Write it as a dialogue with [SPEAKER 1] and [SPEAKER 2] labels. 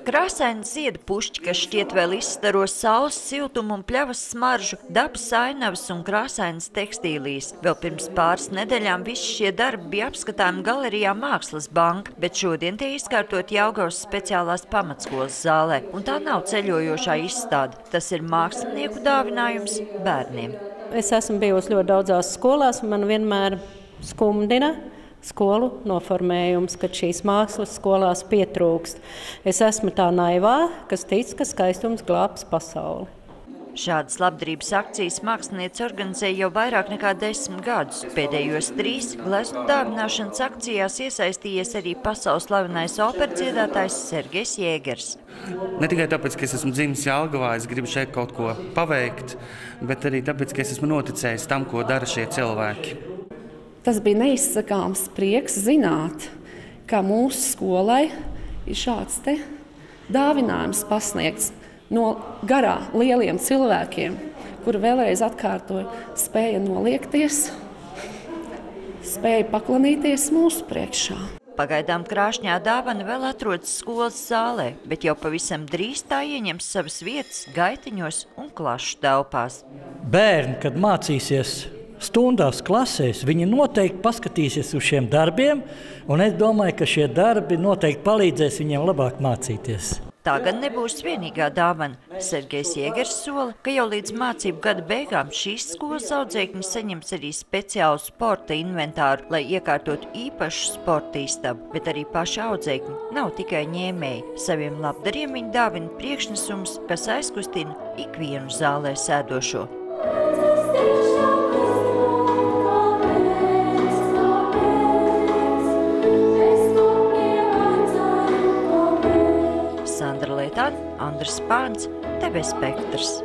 [SPEAKER 1] Krāsaini ziedu pušķi, kas šķiet vēl izstaro saules siltumu un pļavas smaržu, dabas ainavas un krāsainas tekstīlijas. Vēl pirms pāris nedēļām visi šie darbi bija apskatāmi galerijā Mākslas banka, bet šodien tie izkārtot Jelgavas speciālās pamatskolas zālē. Un tā nav ceļojošā izstāde. Tas ir mākslinieku dāvinājums bērniem.
[SPEAKER 2] Es esmu bijusi ļoti daudzās skolās, un man vienmēr skumdina skolu noformējums, kad šīs mākslas skolās pietrūkst. Es esmu tā naivā, kas tic, ka skaistums glābs pasauli.
[SPEAKER 1] Šādas labdarības akcijas mākslinieci organizē jau vairāk nekā 10 gadus. Pēdējos 3 gleznu dāvināšanas akcijās iesaistījies arī pasaules slavenais operdziedātājs Sergejs Jēgers.
[SPEAKER 3] Ne tikai tāpēc, ka es esmu dzimis Jelgavā, es gribu šeit kaut ko paveikt, bet arī tāpēc, ka es esmu noticējis tam, ko dara šie cilvēki.
[SPEAKER 4] Tas bija neizsakāms prieks zināt, ka mūsu skolai ir šāds te dāvinājums pasniegts no garā lieliem cilvēkiem, kuri vēlreiz atkārtoja, spēja noliekties, spēja paklanīties mūsu priekšā.
[SPEAKER 1] Pagaidām krāšņā dāvana vēl atrodas skolas zālē, bet jau pavisam drīz tā ieņems savas vietas gaitiņos un klašu telpās.
[SPEAKER 5] Bērni, kad mācīsies stundās klasēs, viņi noteikti paskatīsies uz šiem darbiem, un es domāju, ka šie darbi noteikti palīdzēs viņiem labāk mācīties.
[SPEAKER 1] Tā gan nebūs vienīgā dāvana. Sergejs Jēgers sola, ka jau līdz mācību gada beigām šīs skolas audzēkņi saņems arī speciālu sporta inventāru, lai iekārtotu īpašu sporta istabu, bet arī paši audzēkņi nav tikai ņēmēji. Saviem labdariem viņi dāvina priekšnesumus, kas aizkustina ikvienu zālē sēdošo. Sandra Leitāne, Andris Spāns, TV Spektrs.